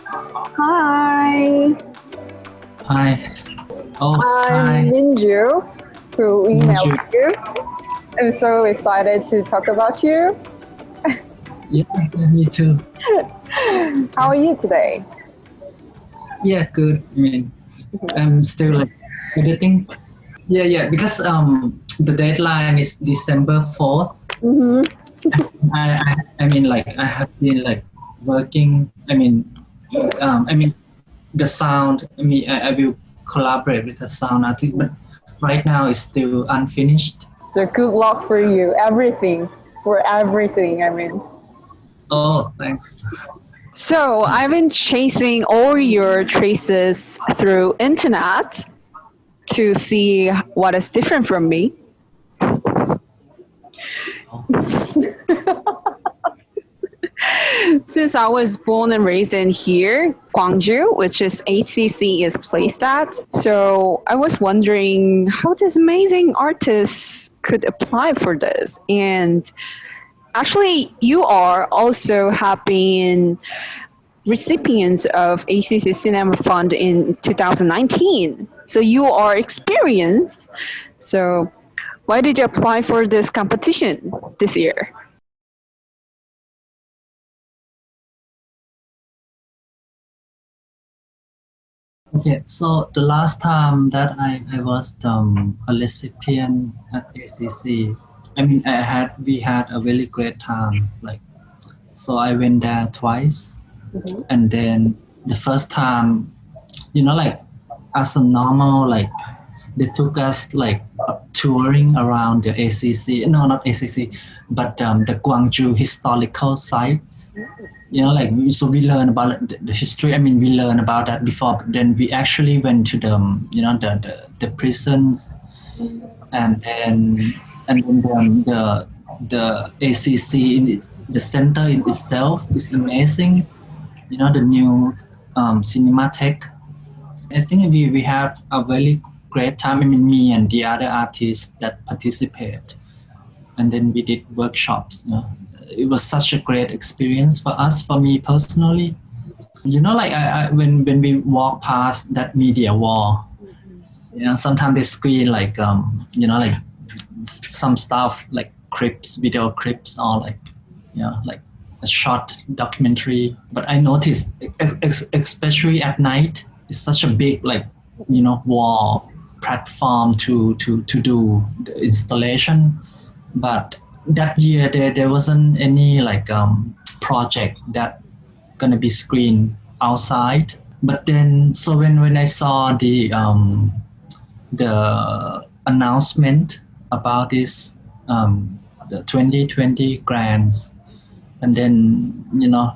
Hi. Hi. Oh, I'm hi. Minju, who emailed Gwangju. you. I'm so excited to talk about you. Yeah, me too. How are you today? Yeah, good. I mean, I'm still like editing. Yeah, because the deadline is December 4th. Mm-hmm. I mean like I have been like working. I mean the sound. I will collaborate with the sound artist, but right now it's still unfinished. So good luck for you. For everything, I mean. Oh, thanks. So I've been chasing all your traces through internet to see what is different from me. Since I was born and raised in here, Gwangju, which is ACC is placed at, so I was wondering how this amazing artist could apply for this. And actually, you are also have been recipients of ACC시네마펀드 in 2019. So you are experienced. So why did you apply for this competition this year? Okay, so the last time that I was a recipient at ACC, we had a really great time. Like, so I went there twice, and then the first time, like as a normal, like they took us like touring around the ACC. No, not ACC, but the Gwangju historical sites. So we learn about the history. We learn about that before, but then we actually went to the prisons, and then the ACC in the center in itself is amazing. The new cinematheque. I think we have a very great time. Me and the other artists that participate, and then we did workshops. It was such a great experience for me personally. Like when we walk past that media wall, sometimes they screen like like some stuff like video clips, or like like a short documentary. But I noticed, especially at night, it's such a big like wall platform to do the installation. But that year there wasn't any like project that gonna be screened outside. But then so when I saw the announcement about this the 2020 grants, and then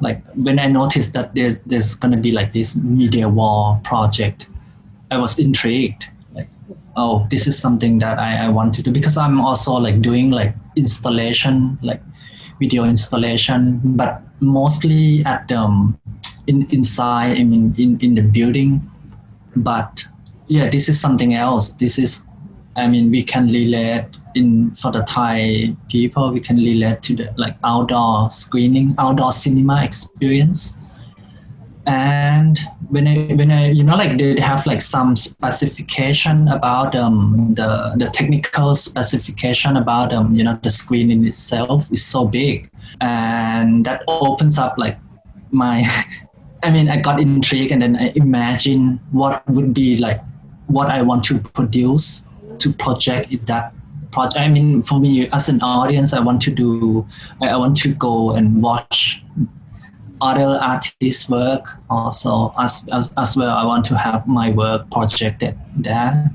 like when I noticed that there's gonna be like this media wall project, I was intrigued. Like, oh, this is something that I want to do, because I'm also like doing like installation, like video installation, but mostly at inside. In the building. But yeah, this is something else. This is, we can relate for the Thai people. We can relate to the like outdoor screening, outdoor cinema experience. And when I like they have like some specification about the technical specification about the screen in itself is so big, and that opens up like my I got intrigued, and then I imagine what would be like what I want to produce to project in that project. For me as an audience, I want to go and watch other artists' work also as well. I want to have my work projected there.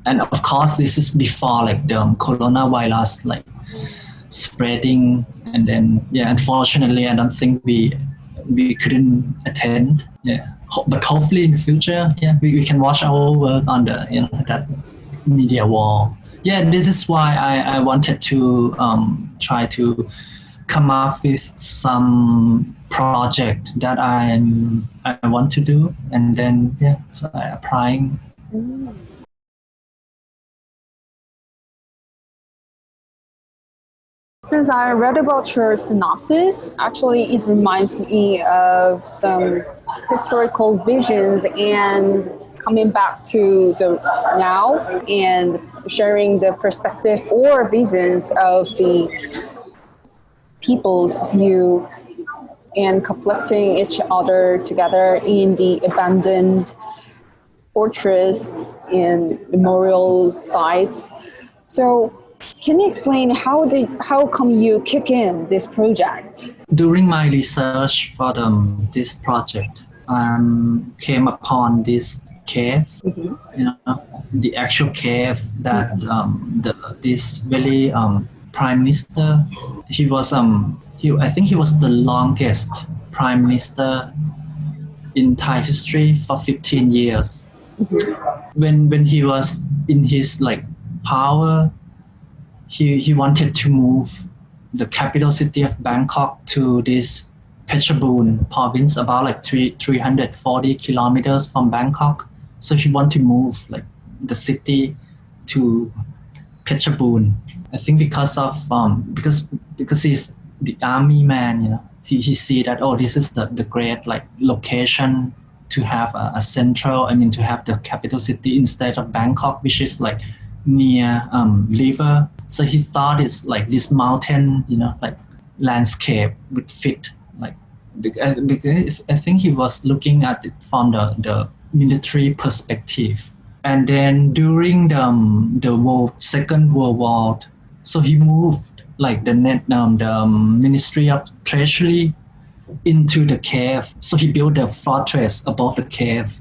And of course, this is before like the coronavirus like spreading, and then unfortunately, I don't think we couldn't attend. But hopefully in the future, we can watch our work on the that media wall. This is why I wanted to try to come up with some project that I want to do, and then so I applying. Since I read about your synopsis, actually it reminds me of some historical visions and coming back to the now and sharing the perspective or visions of the people's view and conflicting each other together in the abandoned fortress and memorial sites. So can you explain how come you kick in this project? During my research for this project, I came upon this cave, the actual cave that this very prime minister. He was I think he was the longest prime minister in Thai history for 15 years. When he was in his power, he wanted to move the capital city of Bangkok to this Phetchabun province, about 340 kilometers from Bangkok. So he wanted to move the city to Phetchabun. I think because of because he's the army man, he see that this is the great location to have a central, to have the capital city instead of Bangkok, which is near river. So he thought it's this mountain, landscape would fit. Because I think he was looking at it from the military perspective. And then during the Second World War, so he moved the Ministry of Treasury into the cave. So he built a fortress above the cave.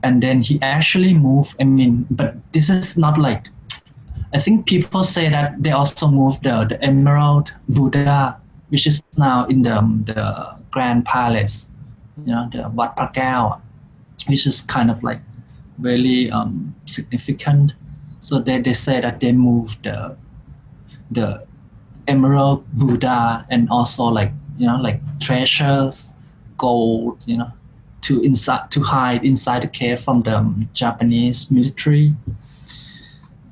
And then he actually moved, but this is not I think people say that they also moved the Emerald Buddha, which is now in the Grand Palace, the Wat Phra Kaew, which is kind of very significant. So they say that they moved the Emerald Buddha and also treasures, gold, to hide inside the cave from the Japanese military.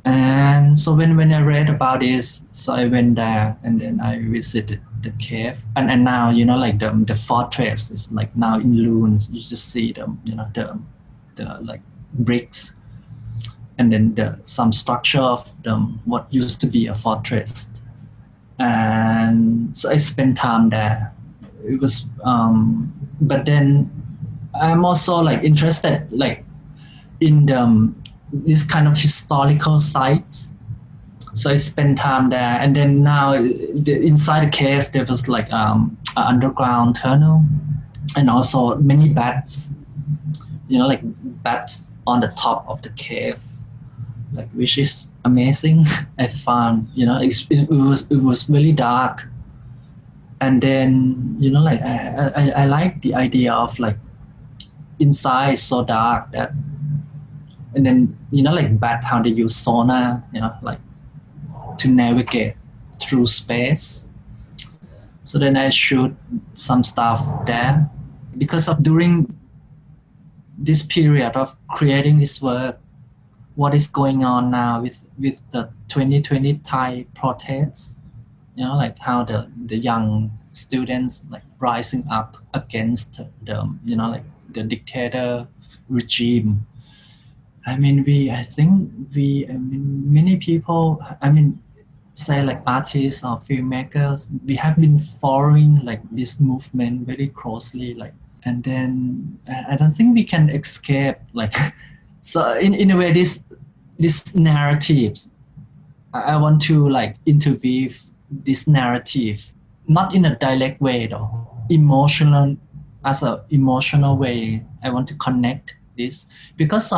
And so when I read about this, so I went there and then I visited the cave. And now, the fortress is now in ruins. You just see the bricks and then some structure of what used to be a fortress. And so I spent time there. It was, but then I'm also interested in this kind of historical sites. So I spent time there, and then now inside the cave there was an underground tunnel, and also many bats, bats on the top of the cave, which is amazing. I found, it was really dark, and then I like the idea of inside so dark that. And then, bat, how they use sonar, to navigate through space. So then I shoot some stuff there. Because of during this period of creating this work, what is going on now with the 2020 Thai protests, how the young students rising up against the dictator regime. Many people, say artists or filmmakers, we have been following this movement very closely, and then I don't think we can escape, so in a way, this narratives, I want to interweave this narrative, not in a direct way though, as an emotional way. I want to connect this because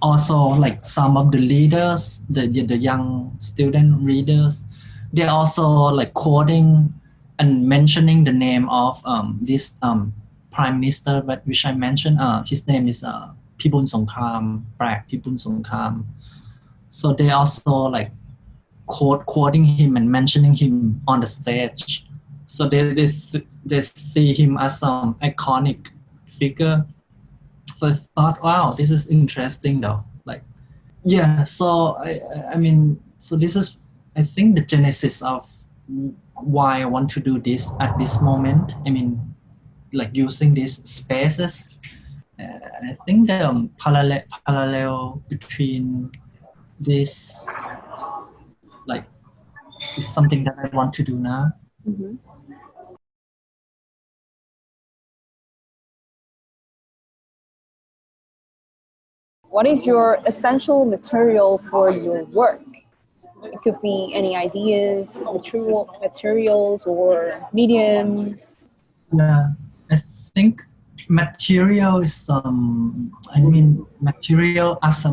also some of the leaders, the young student readers, they're also quoting and mentioning the name of this prime minister, but which I mentioned. His name is Pibun Songkhram, Pibun Songkhram. So they also quoting him and mentioning him on the stage. So they see him as some iconic figure. So I thought, wow, this is interesting though. So so this is, I think, the genesis of why I want to do this at this moment. like using these spaces. I think the parallel between this like is something that I want to do now. Mm-hmm. What is your essential material for your work? It could be any ideas, materials or mediums. Yeah, I think material is material as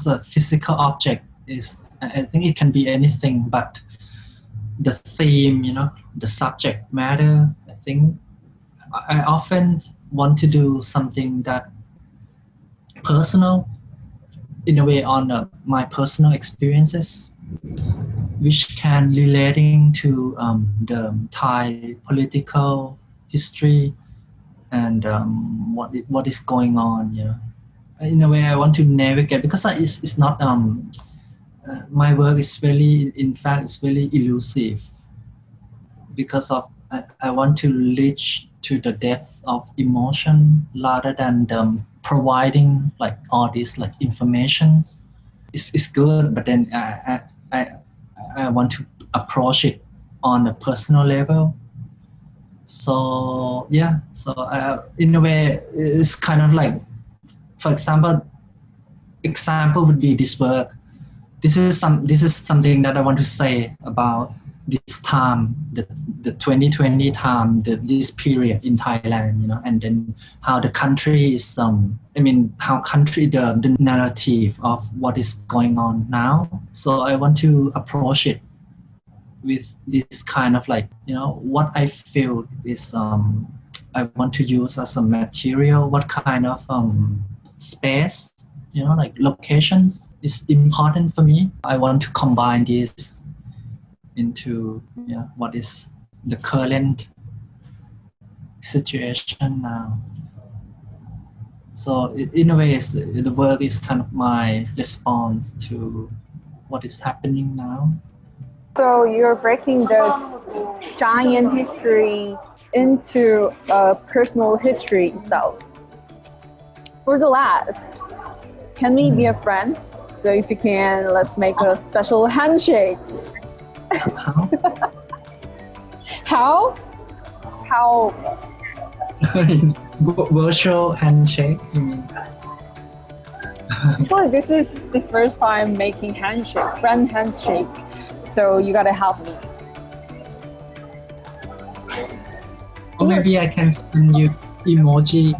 a physical object is, I think it can be anything, but the theme, the subject matter, I think I often want to do something that personal in a way on my personal experiences, which can relating to the Thai political history and what is going on. In a way, I want to navigate because it's not my work is really, in fact, it's really elusive because of I want to reach to the depth of emotion rather than providing like all these like informations. It's good, but then I want to approach it on a personal level. So yeah, in a way, it's kind of like, for example would be this work. This is something that I want to say about this time, the 2020 time, this period in Thailand, and then how the country is, the narrative of what is going on now. So I want to approach it with this kind of like, what I feel is, I want to use as a material, what kind of space, like locations is important for me. I want to combine this into what is the current situation now. So in a way, the work is kind of my response to what is happening now. So you're breaking the giant history into a personal history itself. For the last, can we be a friend? So if you can, let's make a special handshake. How? How? Virtual handshake, you mean? Actually, this is the first time making handshake, friend handshake. So you gotta help me. Or maybe I can send you emoji